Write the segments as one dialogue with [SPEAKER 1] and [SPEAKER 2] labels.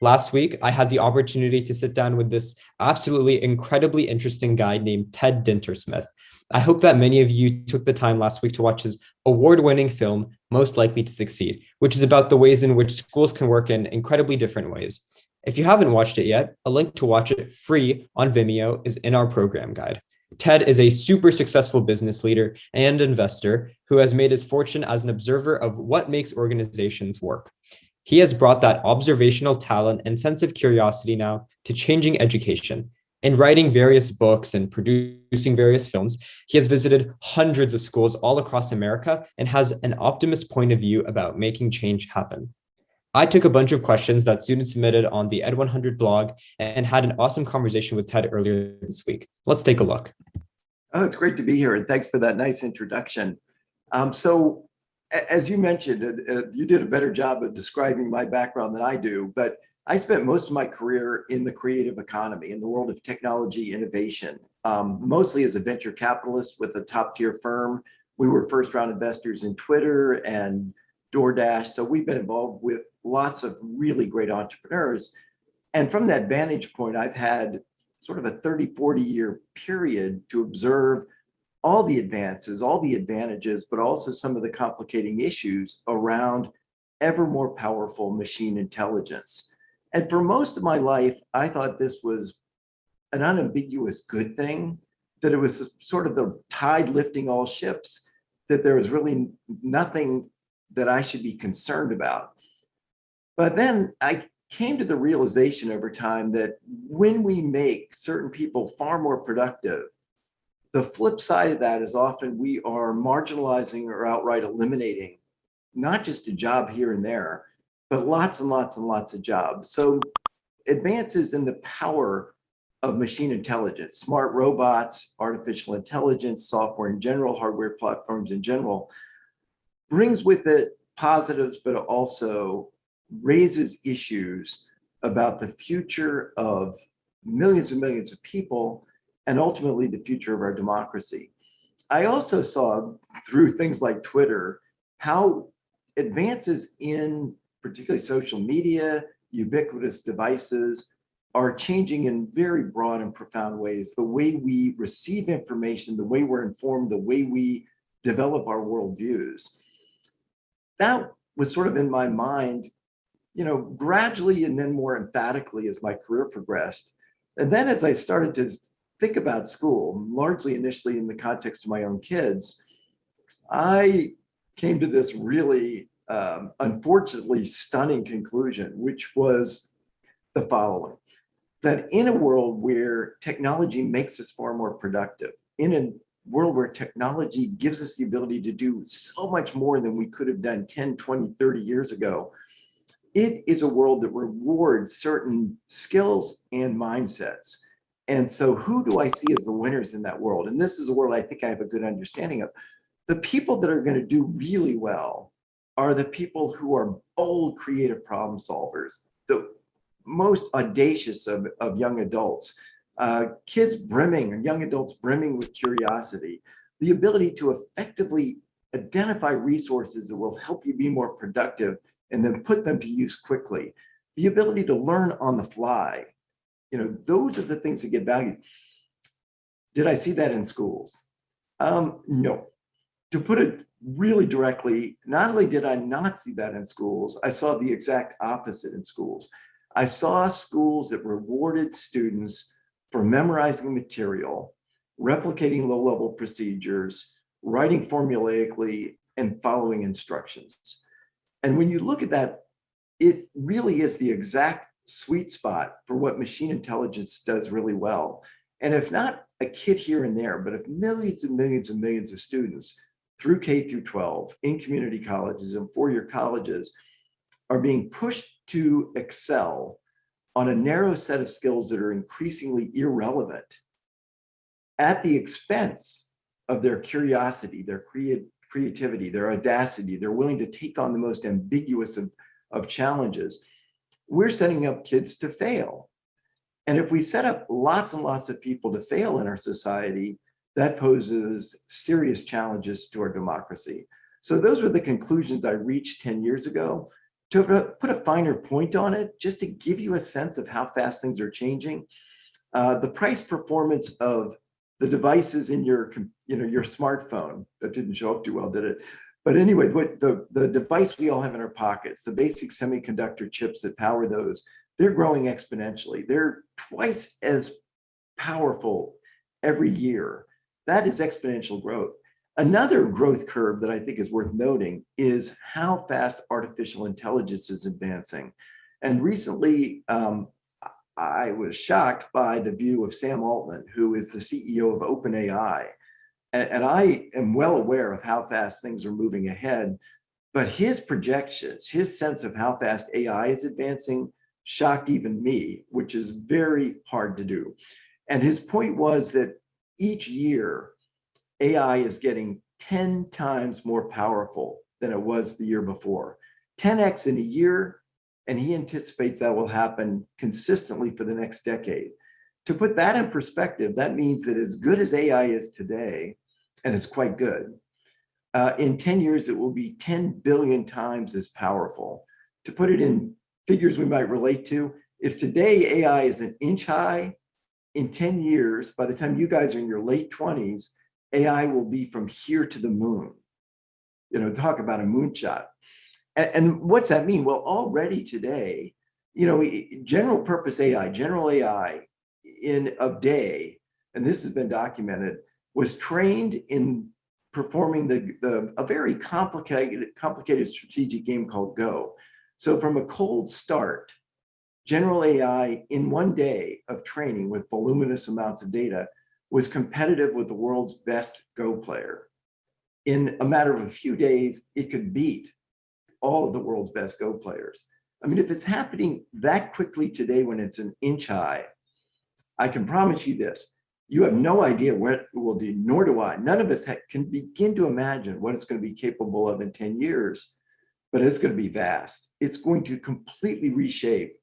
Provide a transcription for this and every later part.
[SPEAKER 1] Last week, I had the opportunity to sit down with this absolutely incredibly interesting guy named Ted Dintersmith. I hope that many of you took the time last week to watch his award-winning film, Most Likely to Succeed, which is about the ways in which schools can work in incredibly different ways. If you haven't watched it yet, a link to watch it free on Vimeo is in our program guide. Ted is a super successful business leader and investor who has made his fortune as an observer of what makes organizations work. He has brought that observational talent and sense of curiosity now to changing education. In writing various books and producing various films, he has visited hundreds of schools all across America and has an optimist point of view about making change happen. I took a bunch of questions that students submitted on the Ed100 blog and had an awesome conversation with Ted earlier this week. Let's take a look.
[SPEAKER 2] Oh, it's great to be here, and thanks for that nice introduction. As you mentioned, you did a better job of describing my background than I do, but I spent most of my career in the creative economy, in the world of technology innovation, mostly as a venture capitalist with a top-tier firm. We were first-round investors in Twitter and DoorDash, so we've been involved with lots of really great entrepreneurs. And from that vantage point, I've had sort of a 30, 40-year period to observe all the advances, all the advantages, but also some of the complicating issues around ever more powerful machine intelligence. And for most of my life, I thought this was an unambiguous good thing, that it was sort of the tide lifting all ships, that there was really nothing that I should be concerned about. But then I came to the realization over time that when we make certain people far more productive, the flip side of that is often we are marginalizing or outright eliminating not just a job here and there, but lots and lots and lots of jobs. So advances in the power of machine intelligence, smart robots, artificial intelligence, software in general, hardware platforms in general, brings with it positives, but also raises issues about the future of millions and millions of people, and ultimately the future of our democracy. I also saw through things like Twitter how advances in particularly social media, ubiquitous devices, are changing in very broad and profound ways. The way we receive information, the way we're informed, the way we develop our worldviews. That was sort of in my mind, gradually and then more emphatically as my career progressed. And then as I started to think about school, largely initially in the context of my own kids, I came to this really unfortunately stunning conclusion, which was the following: that in a world where technology makes us far more productive, in a world where technology gives us the ability to do so much more than we could have done 10, 20, 30 years ago, it is a world that rewards certain skills and mindsets. And so who do I see as the winners in that world? And this is a world I think I have a good understanding of. The people that are going to do really well are the people who are bold, creative problem solvers, the most audacious of young adults, kids brimming, and young adults brimming with curiosity, the ability to effectively identify resources that will help you be more productive and then put them to use quickly, the ability to learn on the fly. Those are the things that get valued. Did I see that in schools? No. To put it really directly, not only did I not see that in schools, I saw the exact opposite in schools. I saw schools that rewarded students for memorizing material, replicating low-level procedures, writing formulaically, and following instructions. And when you look at that, it really is the exact sweet spot for what machine intelligence does really well. And if not a kid here and there, but if millions and millions and millions of students through K through 12 in community colleges and four-year colleges are being pushed to excel on a narrow set of skills that are increasingly irrelevant at the expense of their curiosity, their creativity, their audacity, they're willing to take on the most ambiguous of challenges, we're setting up kids to fail. And if we set up lots and lots of people to fail in our society, that poses serious challenges to our democracy. So those were the conclusions I reached 10 years ago. To put a finer point on it, just to give you a sense of how fast things are changing, the price performance of the devices in your, your smartphone, that didn't show up too well, did it? But anyway, what the device we all have in our pockets, the basic semiconductor chips that power those, they're growing exponentially. They're twice as powerful every year. That is exponential growth. Another growth curve that I think is worth noting is how fast artificial intelligence is advancing. And recently, I was shocked by the view of Sam Altman, who is the CEO of OpenAI. And I am well aware of how fast things are moving ahead, but his projections, his sense of how fast AI is advancing shocked even me, which is very hard to do. And his point was that each year, AI is getting 10 times more powerful than it was the year before. 10x in a year, and he anticipates that will happen consistently for the next decade. To put that in perspective, that means that as good as AI is today, and it's quite good, in 10 years, it will be 10 billion times as powerful. To put it in figures we might relate to, if today AI is an inch high, in 10 years, by the time you guys are in your late 20s, AI will be from here to the moon. Talk about a moonshot. And what's that mean? Well, already today, general purpose AI, general AI in a day, and this has been documented, was trained in performing a very complicated strategic game called Go. So from a cold start, general AI in one day of training with voluminous amounts of data was competitive with the world's best Go player. In a matter of a few days, it could beat all of the world's best Go players. I mean, if it's happening that quickly today when it's an inch high, I can promise you this, you have no idea what it will do, nor do I. None of us can begin to imagine what it's going to be capable of in 10 years, but it's going to be vast. It's going to completely reshape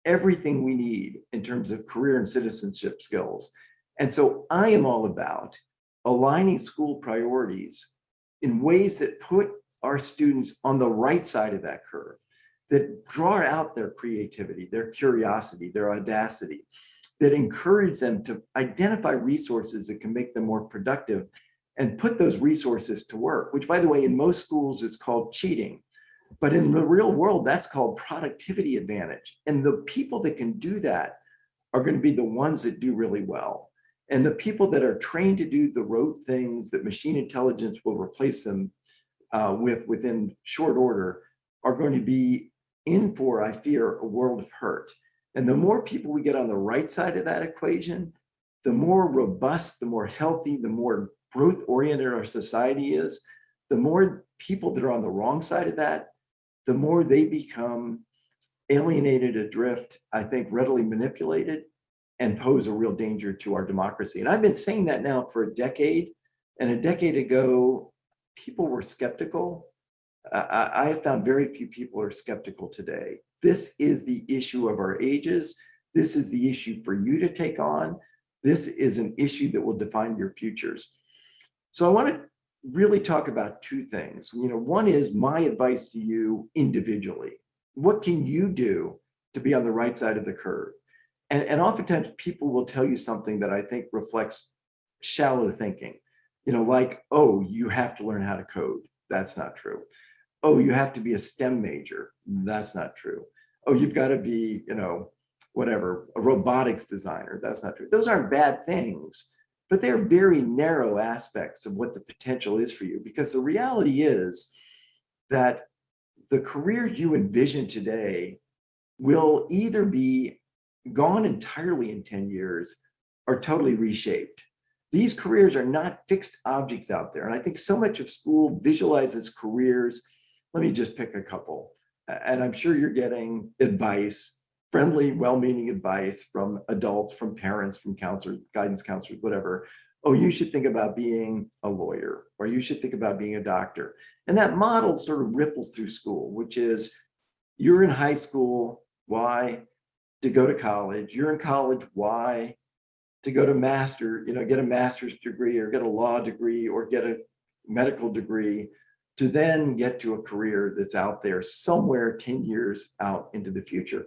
[SPEAKER 2] everything we need in terms of career and citizenship skills. And so I am all about aligning school priorities in ways that put our students on the right side of that curve, that draw out their creativity, their curiosity, their audacity, that encourage them to identify resources that can make them more productive and put those resources to work, which, by the way, in most schools is called cheating. But in the real world, that's called productivity advantage. And the people that can do that are going to be the ones that do really well. And the people that are trained to do the rote things that machine intelligence will replace them within short order are going to be in for, I fear, a world of hurt. And the more people we get on the right side of that equation, the more robust, the more healthy, the more growth-oriented our society is. The more people that are on the wrong side of that, the more they become alienated, adrift, I think readily manipulated, and pose a real danger to our democracy. And I've been saying that now for a decade. And a decade ago, people were skeptical. I have found very few people are skeptical today. This is the issue of our ages. This is the issue for you to take on. This is an issue that will define your futures. So I want to really talk about two things. One is my advice to you individually. What can you do to be on the right side of the curve? And oftentimes people will tell you something that I think reflects shallow thinking, like, oh, you have to learn how to code. That's not true. Oh, you have to be a STEM major. That's not true. Oh, you've got to be, whatever, a robotics designer. That's not true. Those aren't bad things, but they're very narrow aspects of what the potential is for you. Because the reality is that the careers you envision today will either be gone entirely in 10 years or totally reshaped. These careers are not fixed objects out there. And I think so much of school visualizes careers. Let me just pick a couple. And I'm sure you're getting advice, friendly, well-meaning advice from adults, from parents, from counselors, guidance counselors, whatever. Oh, you should think about being a lawyer, or you should think about being a doctor. And that model sort of ripples through school, which is you're in high school, why? To go to college. You're in college, why? To go to get a master's degree or get a law degree or get a medical degree to then get to a career that's out there somewhere 10 years out into the future.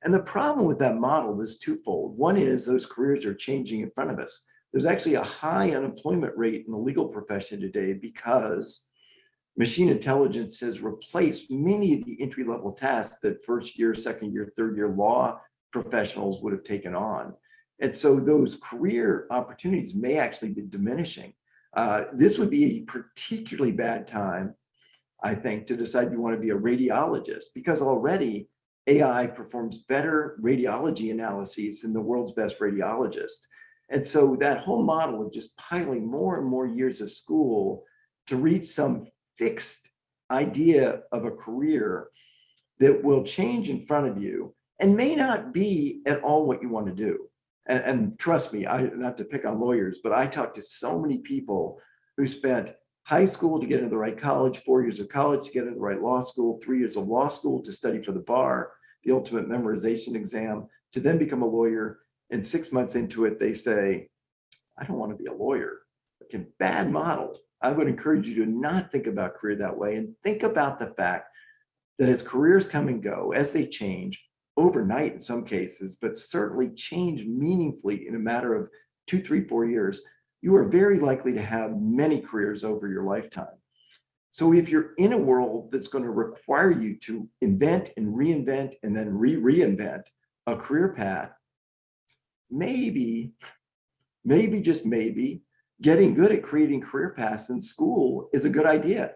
[SPEAKER 2] And the problem with that model is twofold. One is those careers are changing in front of us. There's actually a high unemployment rate in the legal profession today because machine intelligence has replaced many of the entry-level tasks that first year, second year, third year law professionals would have taken on. And so those career opportunities may actually be diminishing. This would be a particularly bad time, I think, to decide you want to be a radiologist, because already AI performs better radiology analyses than the world's best radiologist. And so that whole model of just piling more and more years of school to reach some fixed idea of a career that will change in front of you and may not be at all what you want to do. And trust me, not to pick on lawyers, but I talked to so many people who spent high school to get into the right college, 4 years of college to get into the right law school, 3 years of law school to study for the bar, the ultimate memorization exam, to then become a lawyer. And 6 months into it, they say, I don't want to be a lawyer. Okay, bad model. I would encourage you to not think about career that way and think about the fact that as careers come and go, as they change overnight in some cases, but certainly change meaningfully in a matter of 2, 3, 4 years, you are very likely to have many careers over your lifetime. So if you're in a world that's going to require you to invent and reinvent and then reinvent a career path, maybe, just maybe, getting good at creating career paths in school is a good idea.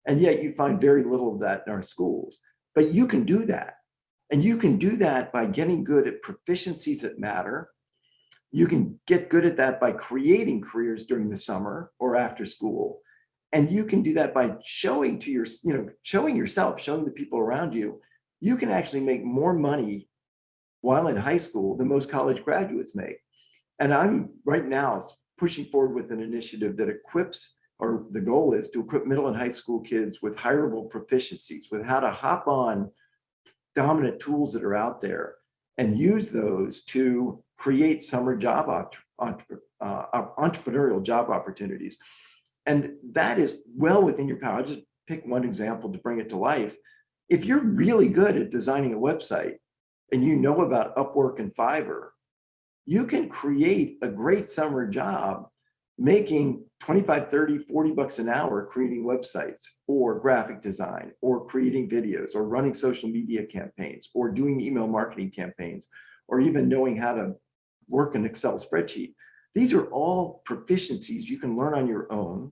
[SPEAKER 2] And yet you find very little of that in our schools. But you can do that. And you can do that by getting good at proficiencies that matter. You can get good at that by creating careers during the summer or after school. And you can do that by showing yourself, showing the people around you, you can actually make more money while in high school than most college graduates make. And I'm right now pushing forward with an initiative that equips, or the goal is to equip middle and high school kids with hireable proficiencies, with how to hop on dominant tools that are out there and use those to create summer entrepreneurial job opportunities. And that is well within your power. I'll just pick one example to bring it to life. If you're really good at designing a website and you know about Upwork and Fiverr, you can create a great summer job making 25, 30, 40 bucks an hour creating websites or graphic design or creating videos or running social media campaigns or doing email marketing campaigns or even knowing how to work an Excel spreadsheet. These are all proficiencies you can learn on your own.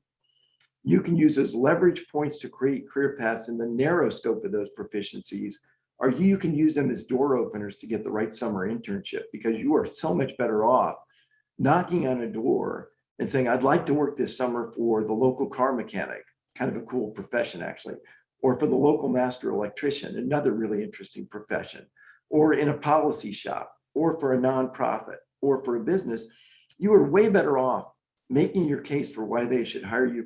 [SPEAKER 2] You can use as leverage points to create career paths in the narrow scope of those proficiencies, or you can use them as door openers to get the right summer internship, because you are so much better off knocking on a door and saying, I'd like to work this summer for the local car mechanic, kind of a cool profession actually, or for the local master electrician, another really interesting profession, or in a policy shop, or for a nonprofit, or for a business. You are way better off making your case for why they should hire you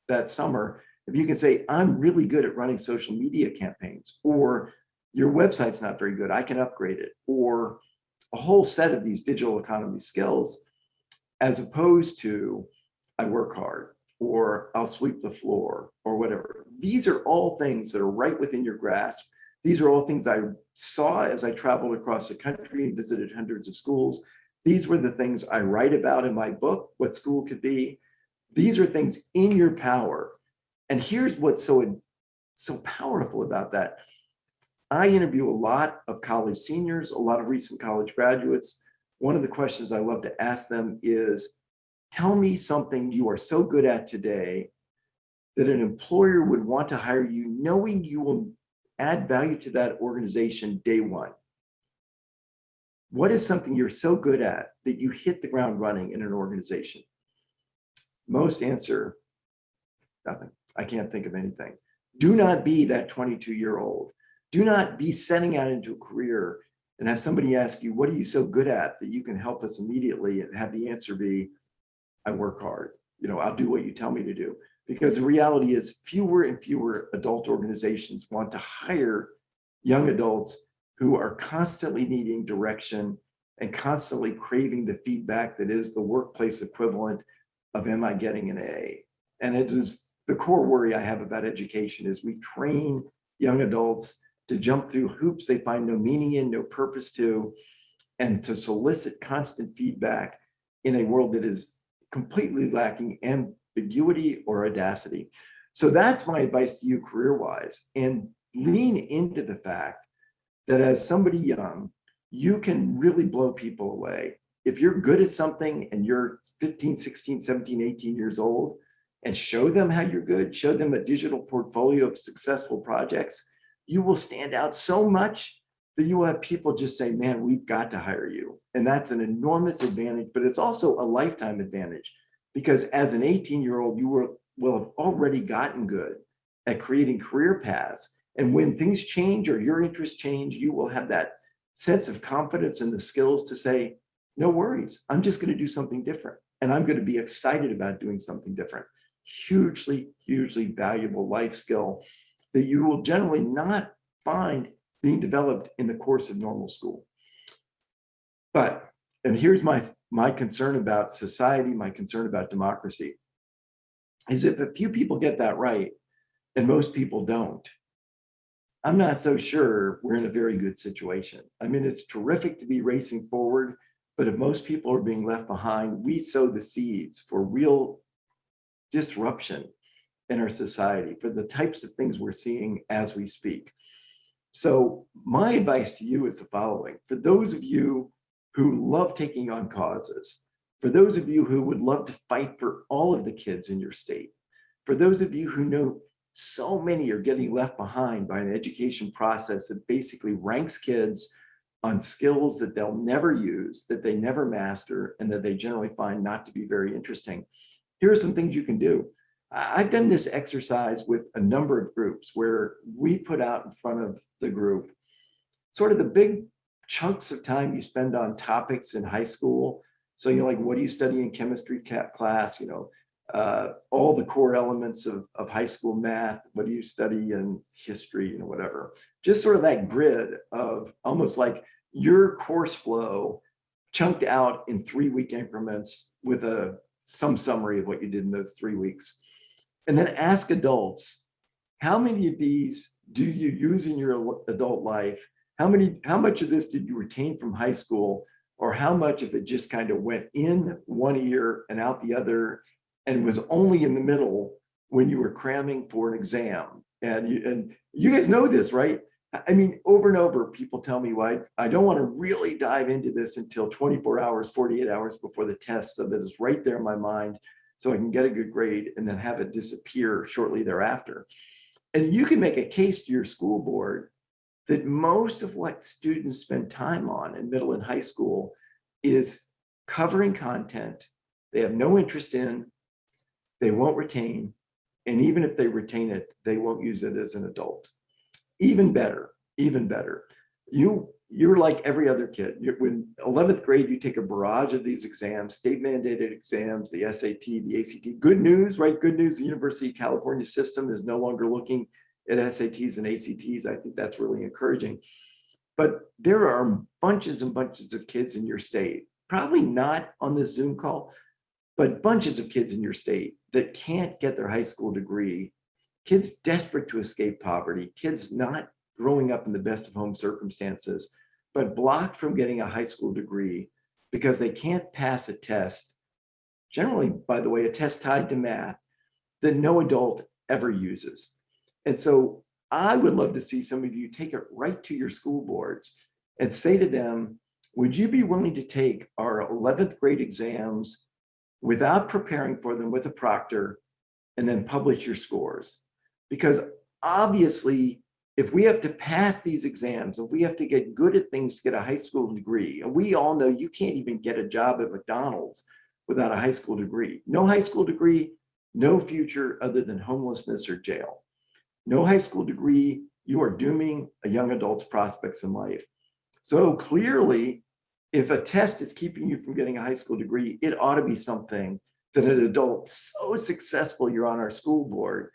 [SPEAKER 2] that summer if you can say, I'm really good at running social media campaigns, or your website's not very good, I can upgrade it, or a whole set of these digital economy skills, as opposed to I work hard, or I'll sweep the floor, or whatever. These are all things that are right within your grasp. These are all things I saw as I traveled across the country and visited hundreds of schools. These were the things I write about in my book, What School Could Be. These are things in your power. And here's what's so powerful about that. I interview a lot of college seniors, a lot of recent college graduates. One of the questions I love to ask them is, tell me something you are so good at today that an employer would want to hire you knowing you will add value to that organization day one. What is something you're so good at that you hit the ground running in an organization? Most answer, nothing. I can't think of anything. Do not be that 22-year-old. Do not be setting out into a career and have somebody ask you, what are you so good at that you can help us immediately, and have the answer be, I work hard. I'll do what you tell me to do. Because the reality is fewer and fewer adult organizations want to hire young adults who are constantly needing direction and constantly craving the feedback that is the workplace equivalent of, am I getting an A? And it is the core worry I have about education is we train young adults to jump through hoops they find no meaning in, no purpose to, and to solicit constant feedback in a world that is completely lacking ambiguity or audacity. So that's my advice to you career-wise, and lean into the fact that as somebody young, you can really blow people away. If you're good at something and you're 15, 16, 17, 18 years old, and show them how you're good, show them a digital portfolio of successful projects, you will stand out so much that you will have people just say, man, we've got to hire you. And that's an enormous advantage, but it's also a lifetime advantage, because as an 18-year-old, you will have already gotten good at creating career paths. And when things change or your interests change, you will have that sense of confidence and the skills to say, no worries, I'm just going to do something different. And I'm going to be excited about doing something different. Hugely, hugely valuable life skill that you will generally not find being developed in the course of normal school. But, and here's my concern about society, my concern about democracy, is if a few people get that right and most people don't, I'm not so sure we're in a very good situation. I mean, it's terrific to be racing forward, but if most people are being left behind, we sow the seeds for real disruption in our society, for the types of things we're seeing as we speak. So my advice to you is the following. For those of you who love taking on causes, for those of you who would love to fight for all of the kids in your state, for those of you who know so many are getting left behind by an education process that basically ranks kids on skills that they'll never use, that they never master, and that they generally find not to be very interesting, here are some things you can do. I've done this exercise with a number of groups where we put out in front of the group sort of the big chunks of time you spend on topics in high school. So you're like, what do you study in chemistry class? You know, all the core elements of high school math. What do you study in history and whatever? Just sort of that grid of almost like your course flow chunked out in 3-week increments with some summary of what you did in those 3 weeks. And then ask adults, how many of these do you use in your adult life? How much of this did you retain from high school? Or how much of it just kind of went in one ear and out the other and was only in the middle when you were cramming for an exam? And you guys know this, right? I mean, over and over, people tell me, well, I don't want to really dive into this until 24 hours, 48 hours before the test, so that it's right there in my mind, so I can get a good grade and then have it disappear shortly thereafter. And you can make a case to your school board that most of what students spend time on in middle and high school is covering content they have no interest in, they won't retain, and even if they retain it, they won't use it as an adult. Even better, even better. You're like every other kid. When 11th grade, you take a barrage of these exams, state mandated exams, the SAT, the ACT. Good news, right? Good news, the University of California system is no longer looking at SATs and ACTs. I think that's really encouraging. But there are bunches and bunches of kids in your state, probably not on this Zoom call, but bunches of kids in your state that can't get their high school degree, kids desperate to escape poverty, kids not growing up in the best of home circumstances, but blocked from getting a high school degree because they can't pass a test, generally, by the way, a test tied to math that no adult ever uses. And so I would love to see some of you take it right to your school boards and say to them, would you be willing to take our 11th grade exams without preparing for them with a proctor and then publish your scores? Because obviously, if we have to pass these exams, if we have to get good at things to get a high school degree, and we all know you can't even get a job at McDonald's without a high school degree. No high school degree, no future other than homelessness or jail. No high school degree, you are dooming a young adult's prospects in life. So clearly, if a test is keeping you from getting a high school degree, it ought to be something that an adult so successful you're on our school board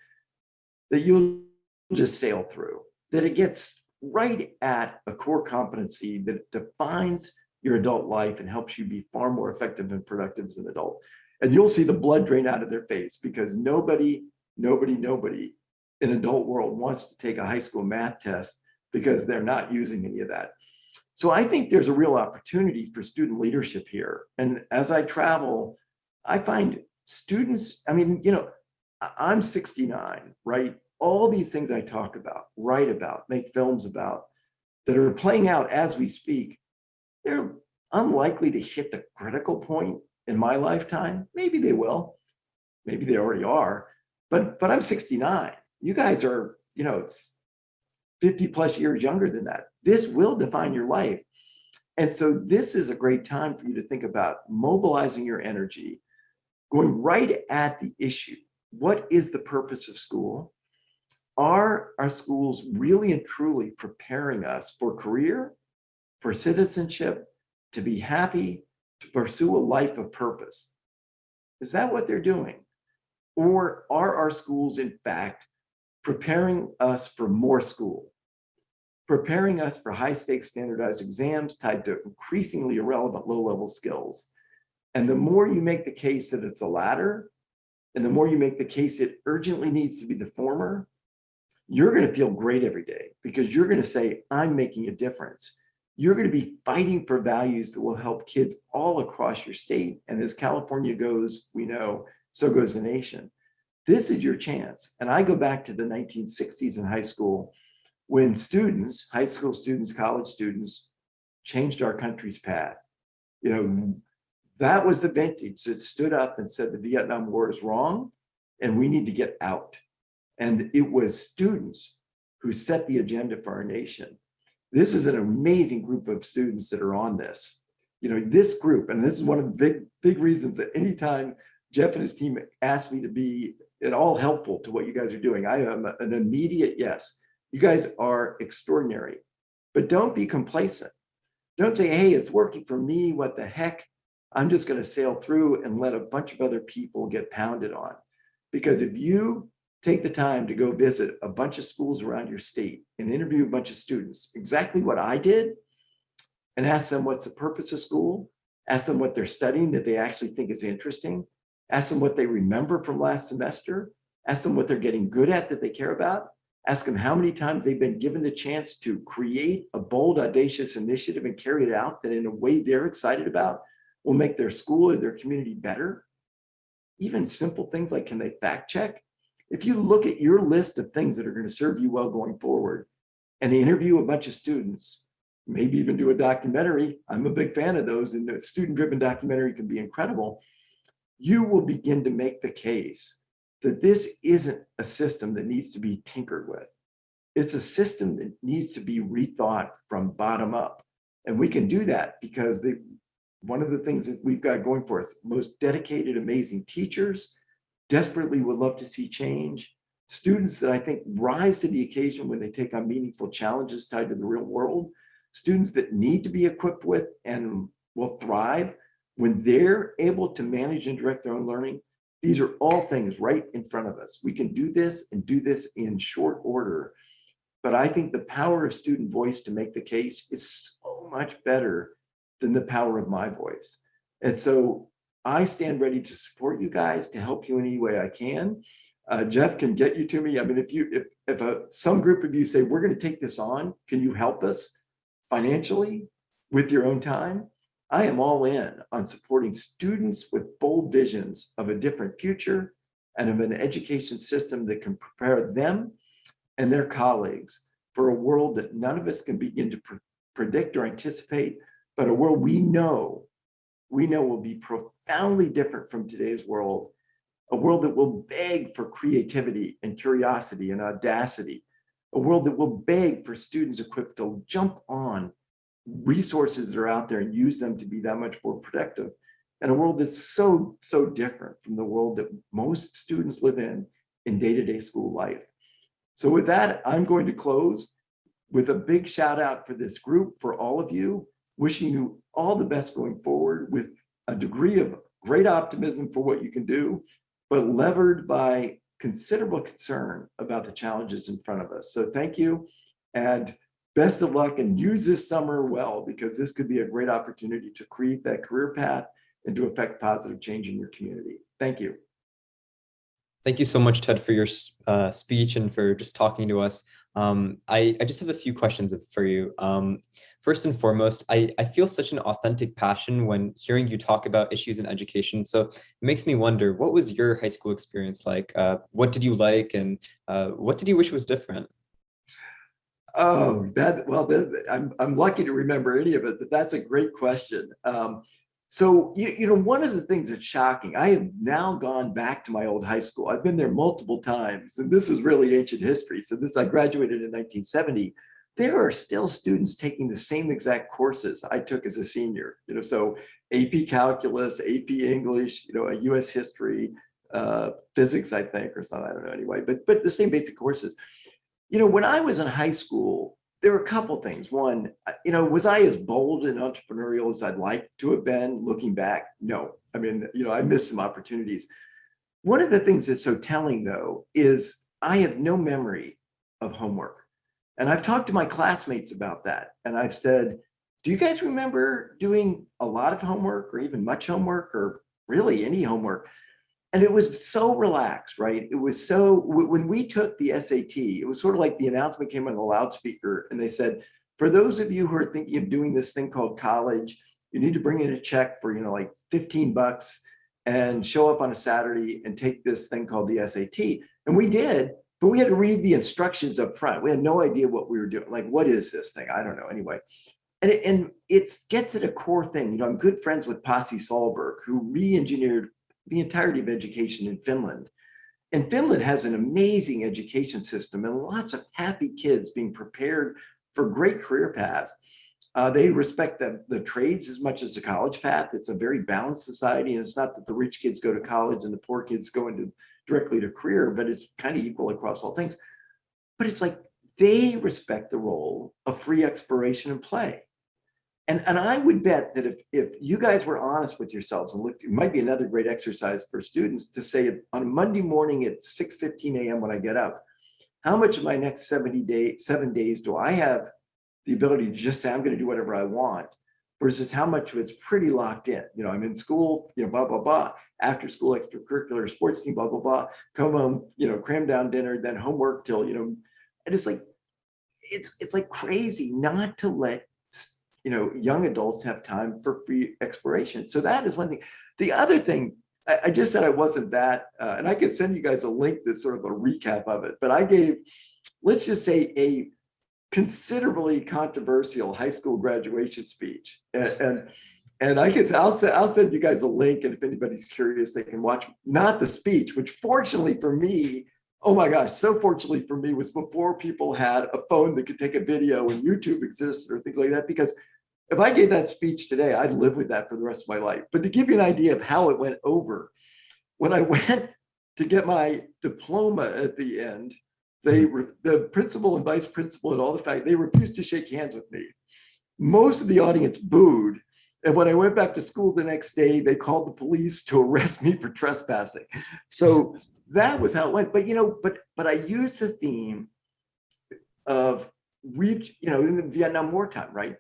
[SPEAKER 2] that you'll just sail through, that it gets right at a core competency that defines your adult life and helps you be far more effective and productive as an adult. And you'll see the blood drain out of their face, because nobody nobody in adult world wants to take a high school math test because they're not using any of that. So I think there's a real opportunity for student leadership here. And as I travel, I find students, I mean, I'm 69, right? All these things I talk about, write about, make films about, that are playing out as we speak, they're unlikely to hit the critical point in my lifetime. Maybe they will. Maybe they already are. But I'm 69. You guys are, 50 plus years younger than that. This will define your life. And so this is a great time for you to think about mobilizing your energy, going right at the issue. What is the purpose of school? Are our schools really and truly preparing us for career, for citizenship, to be happy, to pursue a life of purpose? Is that what they're doing? Or are our schools, in fact, preparing us for more school, preparing us for high-stakes standardized exams tied to increasingly irrelevant low-level skills? And the more you make the case that it's the latter, and the more you make the case it urgently needs to be the former, you're going to feel great every day because you're going to say, I'm making a difference. You're going to be fighting for values that will help kids all across your state. And as California goes, we know, so goes the nation. This is your chance. And I go back to the 1960s in high school when students, high school students, college students, changed our country's path. That was the vintage that stood up and said the Vietnam War is wrong and we need to get out. And it was students who set the agenda for our nation. This is an amazing group of students that are on this. This group, and this is one of the big reasons that anytime Jeff and his team ask me to be at all helpful to what you guys are doing, I am an immediate yes. You guys are extraordinary, but don't be complacent. Don't say, hey, it's working for me. What the heck? I'm just going to sail through and let a bunch of other people get pounded on. Because if you take the time to go visit a bunch of schools around your state and interview a bunch of students, exactly what I did, and ask them what's the purpose of school, ask them what they're studying that they actually think is interesting, ask them what they remember from last semester, ask them what they're getting good at that they care about, ask them how many times they've been given the chance to create a bold, audacious initiative and carry it out that in a way they're excited about will make their school or their community better. Even simple things like, can they fact check? If you look at your list of things that are going to serve you well going forward and interview a bunch of students, maybe even do a documentary, I'm a big fan of those, and a student-driven documentary can be incredible, you will begin to make the case that this isn't a system that needs to be tinkered with. It's a system that needs to be rethought from bottom up. And we can do that because one of the things that we've got going for us, most dedicated, amazing teachers, desperately would love to see change, students that I think rise to the occasion when they take on meaningful challenges tied to the real world, students that need to be equipped with and will thrive when they're able to manage and direct their own learning. These are all things right in front of us. We can do this and do this in short order. But I think the power of student voice to make the case is so much better than the power of my voice. And so I stand ready to support you guys, to help you in any way I can. Jeff can get you to me. I mean, if some group of you say, we're going to take this on, can you help us financially with your own time? I am all in on supporting students with bold visions of a different future and of an education system that can prepare them and their colleagues for a world that none of us can begin to predict or anticipate, but a world we know will be profoundly different from today's world, a world that will beg for creativity and curiosity and audacity, a world that will beg for students equipped to jump on resources that are out there and use them to be that much more productive, and a world that's so different from the world that most students live in day-to-day school life. So with that, I'm going to close with a big shout out for this group, for all of you, wishing you all the best going forward with a degree of great optimism for what you can do, but levered by considerable concern about the challenges in front of us. So thank you, and best of luck, and use this summer well, because this could be a great opportunity to create that career path and to affect positive change in your community. Thank you.
[SPEAKER 1] Thank you so much, Ted, for your speech and for just talking to us. I just have a few questions for you. First and foremost, I feel such an authentic passion when hearing you talk about issues in education. So it makes me wonder, what was your high school experience like? What did you like, and what did you wish was different?
[SPEAKER 2] Oh, I'm lucky to remember any of it, but that's a great question. One of the things that's shocking, I have now gone back to my old high school. I've been there multiple times, and this is really ancient history. So I graduated in 1970. There are still students taking the same exact courses I took as a senior. So AP Calculus, AP English, a US History, Physics, I think, or something. I don't know anyway, but the same basic courses. When I was in high school, there were a couple things. One, was I as bold and entrepreneurial as I'd like to have been looking back? No. I mean, I missed some opportunities. One of the things that's so telling, though, is I have no memory of homework. And I've talked to my classmates about that. And I've said, do you guys remember doing a lot of homework or even much homework or really any homework? And it was so relaxed, right? It was so, when we took the SAT, it was sort of like the announcement came on the loudspeaker and they said, for those of you who are thinking of doing this thing called college, you need to bring in a check for, like $15 and show up on a Saturday and take this thing called the SAT. And we did, but we had to read the instructions up front. We had no idea what we were doing. Like, what is this thing? I don't know. Anyway, and it gets at a core thing. I'm good friends with Pasi Sahlberg, who re-engineered the entirety of education in Finland. And Finland has an amazing education system and lots of happy kids being prepared for great career paths. They respect the trades as much as the college path. It's a very balanced society. And it's not that the rich kids go to college and the poor kids go directly to career, but it's kind of equal across all things. But it's like they respect the role of free exploration and play. And I would bet that if you guys were honest with yourselves and looked, it might be another great exercise for students to say on a Monday morning at 6:15 a.m. when I get up, how much of my next 7 days do I have the ability to just say I'm going to do whatever I want versus how much of it's pretty locked in. I'm in school, blah, blah, blah, after school extracurricular sports team, blah, blah, blah, come home, cram down dinner, then homework till, and it's like, it's like crazy not to let young adults have time for free exploration. So that is one thing. The other thing, I just said I wasn't that, and I could send you guys a link that's sort of a recap of it, but I gave, let's just say, a considerably controversial high school graduation speech. And I'll send you guys a link, and if anybody's curious, they can watch, not the speech, which fortunately for me, oh my gosh, so fortunately for me, was before people had a phone that could take a video and YouTube existed or things like that. Because if I gave that speech today, I'd live with that for the rest of my life. But to give you an idea of how it went over, when I went to get my diploma at the end, the principal and vice principal and all the fact, they refused to shake hands with me. Most of the audience booed. And when I went back to school the next day, they called the police to arrest me for trespassing. So that was how it went. But I used the theme of in the Vietnam War time, right?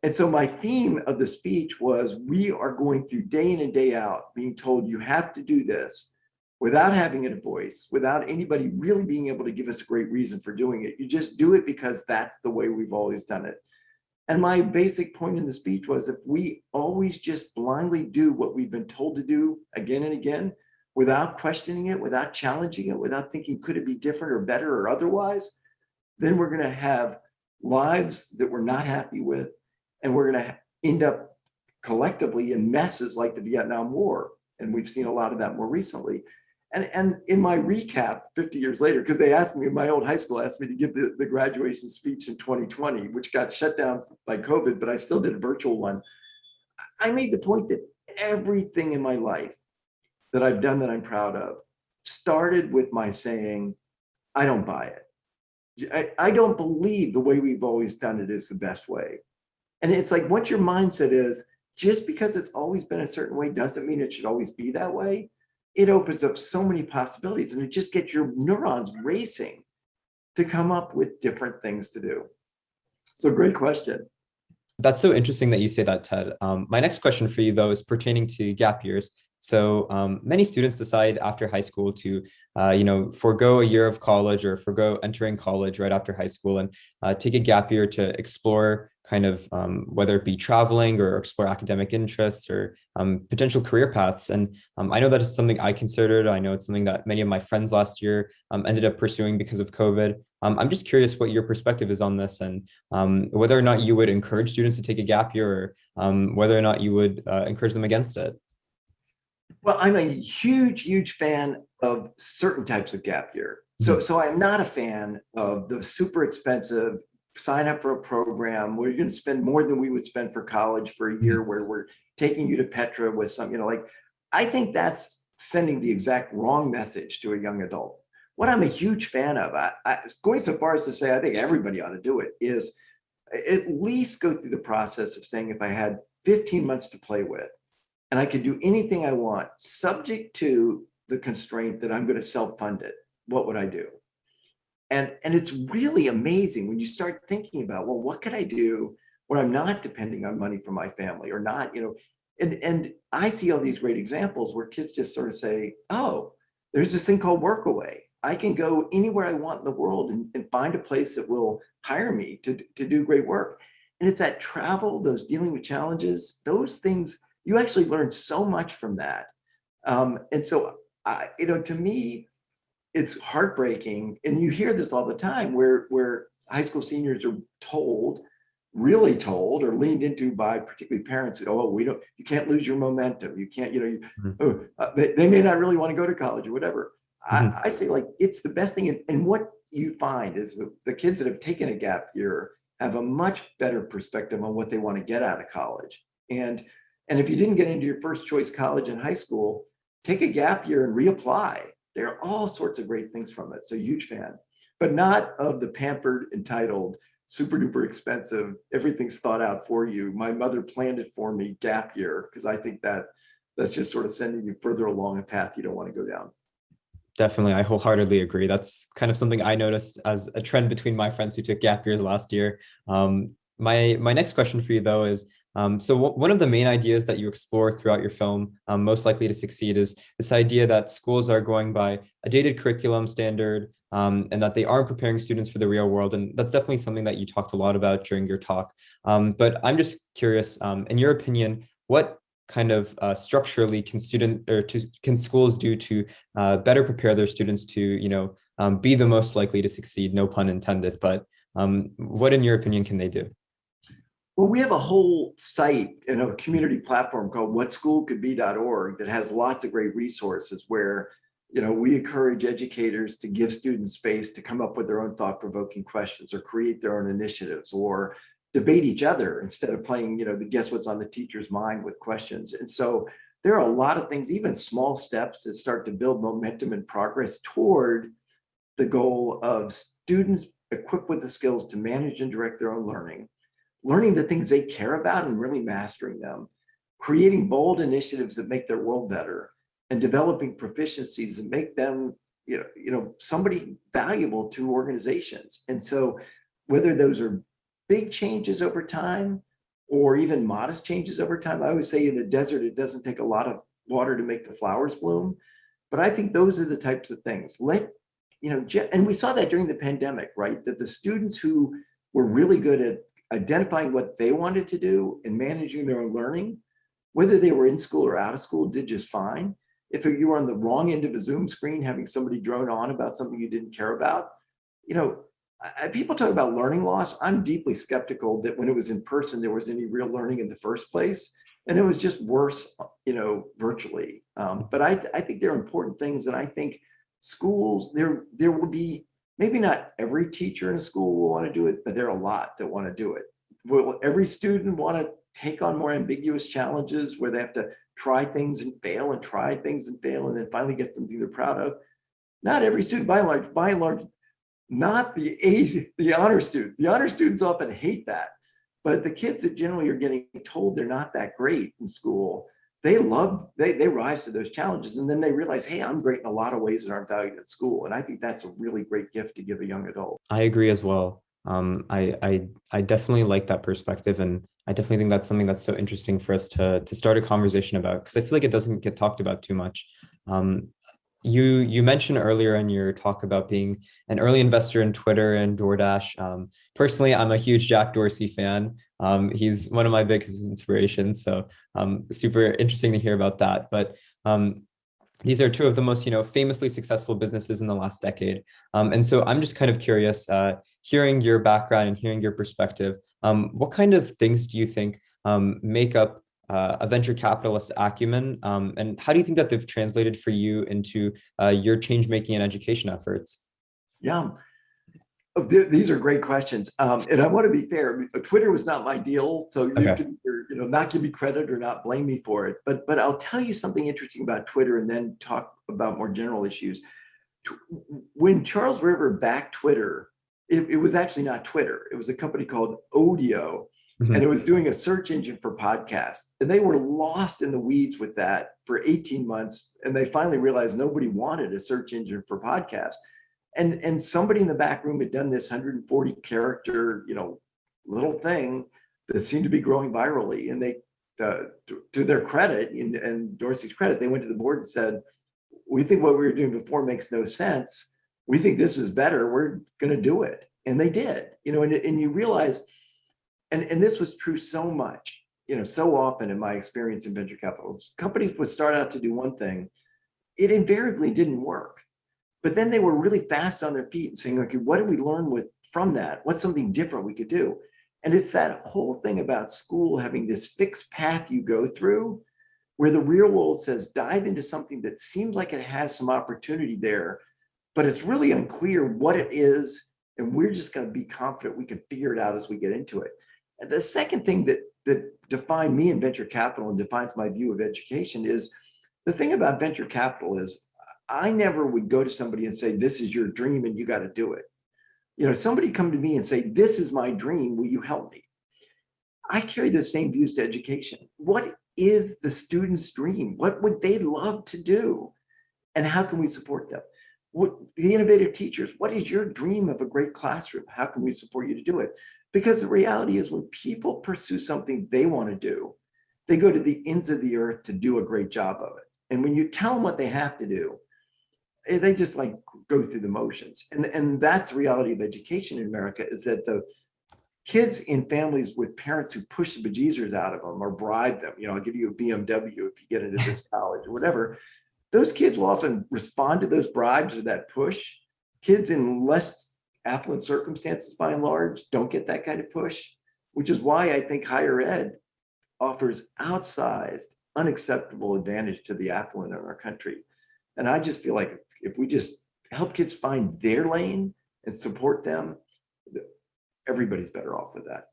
[SPEAKER 2] And so my theme of the speech was, we are going through day in and day out being told you have to do this without having a voice, without anybody really being able to give us a great reason for doing it. You just do it because that's the way we've always done it. And my basic point in the speech was, if we always just blindly do what we've been told to do again and again, without questioning it, without challenging it, without thinking, could it be different or better or otherwise, then we're going to have lives that we're not happy with. And we're going to end up collectively in messes like the Vietnam War. And we've seen a lot of that more recently. And in my recap 50 years later, because they asked me, my old high school asked me to give the graduation speech in 2020, which got shut down by COVID, but I still did a virtual one. I made the point that everything in my life that I've done that I'm proud of started with my saying, I don't buy it. I don't believe the way we've always done it is the best way. And it's like, what your mindset is, just because it's always been a certain way doesn't mean it should always be that way. It opens up so many possibilities, and it just gets your neurons racing to come up with different things to do. So great question.
[SPEAKER 1] That's so interesting that you say that, Ted. My next question for you, though, is pertaining to gap years. So many students decide after high school to, forego a year of college or forego entering college right after high school and take a gap year to explore kind of whether it be traveling or explore academic interests or potential career paths. And I know that it's something I considered. I know it's something that many of my friends last year ended up pursuing because of COVID. I'm just curious what your perspective is on this and whether or not you would encourage students to take a gap year or whether or not you would encourage them against it.
[SPEAKER 2] Well, I'm a huge fan of certain types of gap year. So,
[SPEAKER 1] Mhm.
[SPEAKER 2] so I'm not a fan of the super expensive sign up for a program where you're going to spend more than we would spend for college for a year,
[SPEAKER 1] Mhm.
[SPEAKER 2] where we're taking you to Petra with some, like, I think that's sending the exact wrong message to a young adult. What I'm a huge fan of, going so far as to say, I think everybody ought to do it, is at least go through the process of saying, if I had 15 months to play with, and I can do anything I want, subject to the constraint that I'm going to self-fund it, what would I do? And it's really amazing when you start thinking about, well, what could I do where I'm not depending on money from my family or not, and I see all these great examples where kids just sort of say, oh, there's this thing called Workaway. I can go anywhere I want in the world and find a place that will hire me to do great work. And it's that travel, those dealing with challenges, those things, you actually learn so much from that. And so, to me, it's heartbreaking, and you hear this all the time, where high school seniors are told, really told, or leaned into by particularly parents that, oh, you can't lose your momentum, you can't,
[SPEAKER 1] Mhm.
[SPEAKER 2] they may not really want to go to college or whatever.
[SPEAKER 1] Mhm.
[SPEAKER 2] I say, like, it's the best thing, and what you find is the kids that have taken a gap year have a much better perspective on what they want to get out of college. And if you didn't get into your first choice college in high school, take a gap year and reapply. There are all sorts of great things from it. So, huge fan, but not of the pampered, entitled, super duper expensive, everything's thought out for you. My mother planned it for me gap year, because I think that's just sort of sending you further along a path you don't want to go down.
[SPEAKER 1] Definitely, I wholeheartedly agree. That's kind of something I noticed as a trend between my friends who took gap years last year. My next question for you though is, one of the main ideas that you explore throughout your film, most likely to succeed, is this idea that schools are going by a dated curriculum standard, and that they aren't preparing students for the real world. And that's definitely something that you talked a lot about during your talk. But I'm just curious, in your opinion, what kind of structurally can schools do to better prepare their students to, be the most likely to succeed, no pun intended, but what in your opinion can they do?
[SPEAKER 2] Well, we have a whole site and a community platform called whatschoolcouldbe.org that has lots of great resources where, we encourage educators to give students space to come up with their own thought-provoking questions or create their own initiatives or debate each other instead of playing, the guess what's on the teacher's mind with questions. And so there are a lot of things, even small steps, that start to build momentum and progress toward the goal of students equipped with the skills to manage and direct their own learning the things they care about and really mastering them, creating bold initiatives that make their world better, and developing proficiencies that make them, somebody valuable to organizations. And so, whether those are big changes over time or even modest changes over time, I always say in a desert, it doesn't take a lot of water to make the flowers bloom. But I think those are the types of things. And we saw that during the pandemic, right? That the students who were really good at identifying what they wanted to do and managing their own learning, whether they were in school or out of school, did just fine. If you were on the wrong end of a Zoom screen, having somebody drone on about something you didn't care about, you know, people talk about learning loss. I'm deeply skeptical that when it was in person, there was any real learning in the first place. And it was just worse, virtually. But I think they're important things. And I think schools, there will be, maybe not every teacher in a school will want to do it, but there are a lot that want to do it. Will every student want to take on more ambiguous challenges where they have to try things and fail and try things and fail and then finally get something they're proud of? Not every student, by and large, not the honor student. The honor students often hate that. But the kids that generally are getting told they're not that great in school, they rise to those challenges, and then they realize, hey, I'm great in a lot of ways that aren't valued at school. And I think that's a really great gift to give a young adult.
[SPEAKER 1] I agree as well. I definitely like that perspective, and I definitely think that's something that's so interesting for us to start a conversation about because I feel like it doesn't get talked about too much. Um, you mentioned earlier in your talk about being an early investor in Twitter and DoorDash. Personally, I'm a huge Jack Dorsey fan. He's one of my biggest inspirations, so super interesting to hear about that. But these are two of the most, famously successful businesses in the last decade. And so I'm just kind of curious, hearing your background and hearing your perspective, what kind of things do you think make up a venture capitalist acumen? And how do you think that they've translated for you into your change making and education efforts?
[SPEAKER 2] Yeah. These are great questions. And I want to be fair. Twitter was not my deal, so you
[SPEAKER 1] Okay.
[SPEAKER 2] can, not give me credit or not blame me for it. But I'll tell you something interesting about Twitter, and then talk about more general issues. When Charles River backed Twitter, it was actually not Twitter. It was a company called Odeo, and it
[SPEAKER 1] Mhm.
[SPEAKER 2] was doing a search engine for podcasts. And they were lost in the weeds with that for 18 months, and they finally realized nobody wanted a search engine for podcasts. And somebody in the back room had done this 140 character, little thing that seemed to be growing virally. And they, to their credit and Dorsey's credit, they went to the board and said, "We think what we were doing before makes no sense. We think this is better. We're going to do it." And they did, and you realize, and this was true so much, so often in my experience in venture capital, companies would start out to do one thing. It invariably didn't work. But then they were really fast on their feet and saying, okay, what did we learn from that? What's something different we could do? And it's that whole thing about school having this fixed path you go through, where the real world says dive into something that seems like it has some opportunity there, but it's really unclear what it is. And we're just going to be confident we can figure it out as we get into it. And the second thing that defined me in venture capital and defines my view of education is the thing about venture capital is I never would go to somebody and say, this is your dream and you got to do it. Somebody come to me and say, this is my dream. Will you help me? I carry the same views to education. What is the student's dream? What would they love to do? And how can we support them? What, the innovative teachers, what is your dream of a great classroom? How can we support you to do it? Because the reality is when people pursue something they want to do, they go to the ends of the earth to do a great job of it. And when you tell them what they have to do, they just like go through the motions. And that's the reality of education in America, is that the kids in families with parents who push the bejesus out of them or bribe them, I'll give you a BMW if you get into this college or whatever, those kids will often respond to those bribes or that push. Kids in less affluent circumstances, by and large, don't get that kind of push, which is why I think higher ed offers outsized, unacceptable advantage to the affluent in our country. And I just feel like if we just help kids find their lane and support them, everybody's better off with that.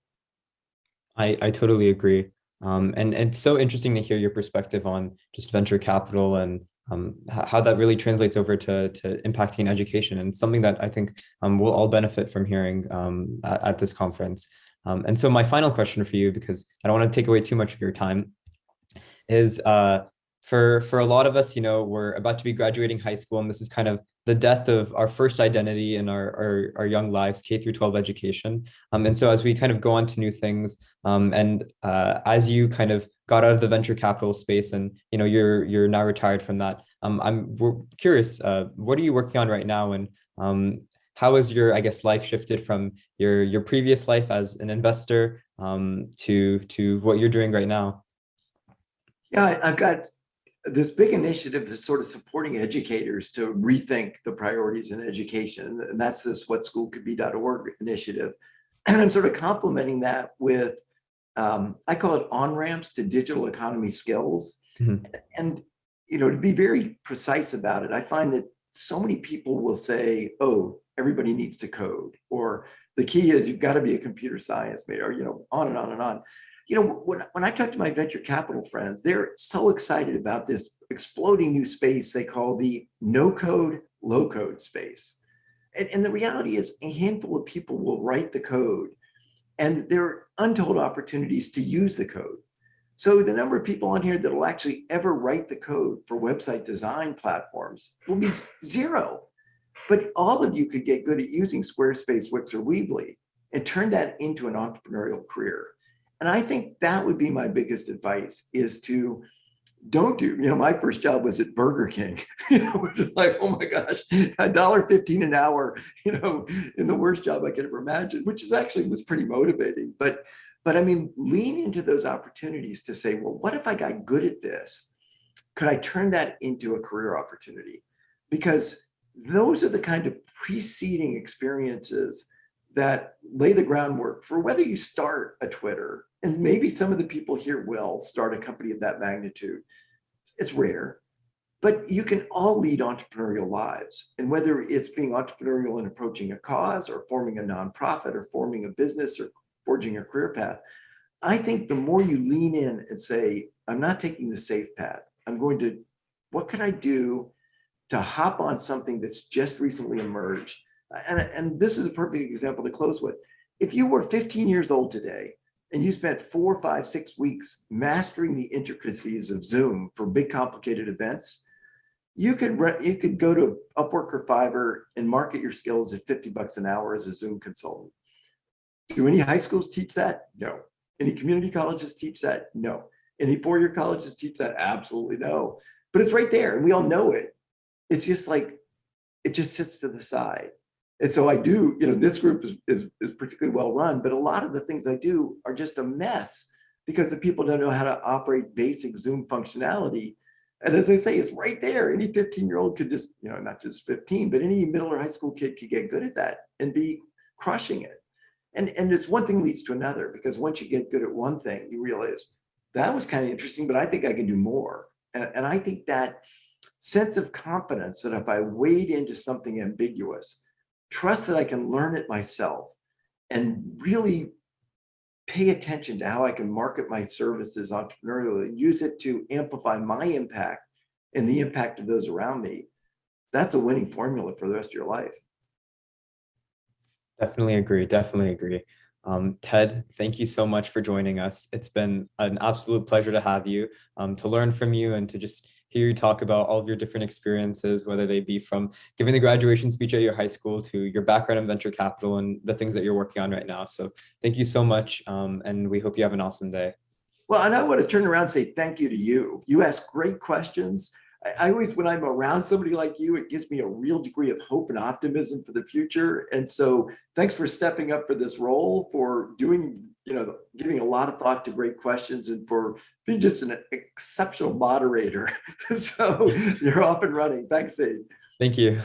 [SPEAKER 1] I totally agree. And it's so interesting to hear your perspective on just venture capital and how that really translates over to impacting education, and something that I think we'll all benefit from hearing at this conference. And so my final question for you, because I don't want to take away too much of your time, is for a lot of us, we're about to be graduating high school, and this is kind of the death of our first identity in our young lives, K through 12 education. And so as we kind of go on to new things, and as you kind of got out of the venture capital space, and you're now retired from that, we're curious, what are you working on right now, and how has your, I guess, life shifted from your previous life as an investor to what you're doing right now?
[SPEAKER 2] Yeah, I've got this big initiative that's sort of supporting educators to rethink the priorities in education. And that's this whatschoolcouldbe.org initiative. And I'm sort of complementing that with, I call it on-ramps to digital economy skills.
[SPEAKER 1] Mhm.
[SPEAKER 2] And, to be very precise about it, I find that so many people will say, oh, everybody needs to code, or the key is you've got to be a computer science major, or, on and on and on. When I talk to my venture capital friends, they're so excited about this exploding new space they call the no code, low code space. And the reality is a handful of people will write the code, and there are untold opportunities to use the code. So the number of people on here that will actually ever write the code for website design platforms will be zero. But all of you could get good at using Squarespace, Wix, or Weebly and turn that into an entrepreneurial career. And I think that would be my biggest advice is to don't do, my first job was at Burger King, which is like, oh my gosh, $1.15 an hour, in the worst job I could ever imagine, which is actually was pretty motivating. But I mean, lean into those opportunities to say, well, what if I got good at this? Could I turn that into a career opportunity? Because those are the kind of preceding experiences that lay the groundwork for whether you start a Twitter, and maybe some of the people here will start a company of that magnitude. It's rare, but you can all lead entrepreneurial lives. And whether it's being entrepreneurial and approaching a cause, or forming a nonprofit, or forming a business, or forging a career path, I think the more you lean in and say, I'm not taking the safe path, what can I do to hop on something that's just recently emerged? And this is a perfect example to close with. If you were 15 years old today and you spent 4, 5, 6 weeks mastering the intricacies of Zoom for big complicated events, you could go to Upwork or Fiverr and market your skills at $50 an hour as a Zoom consultant. Do any high schools teach that? No. Any community colleges teach that? No. Any four-year colleges teach that? Absolutely no. But it's right there, and we all know it. It's just like, it just sits to the side. And so I do, this group is particularly well run, but a lot of the things I do are just a mess because the people don't know how to operate basic Zoom functionality. And as I say, it's right there. Any 15-year-old could just, not just 15, but any middle or high school kid could get good at that and be crushing it. And it's one thing leads to another, because once you get good at one thing, you realize that was kind of interesting, but I think I can do more. And I think that sense of confidence that if I wade into something ambiguous, trust that I can learn it myself, and really pay attention to how I can market my services entrepreneurially and use it to amplify my impact and the impact of those around me, that's a winning formula for the rest of your life.
[SPEAKER 1] Definitely agree. Definitely agree. Ted, thank you so much for joining us. It's been an absolute pleasure to have you, to learn from you, and to just hear you talk about all of your different experiences, whether they be from giving the graduation speech at your high school to your background in venture capital and the things that you're working on right now. So thank you so much, and we hope you have an awesome day.
[SPEAKER 2] Well, and I want to turn around and say thank you to you. You ask great questions. I always, when I'm around somebody like you, it gives me a real degree of hope and optimism for the future. And so thanks for stepping up for this role, for doing, giving a lot of thought to great questions, and for being just an exceptional moderator. So you're off and running. Thanks, Ed.
[SPEAKER 1] Thank you.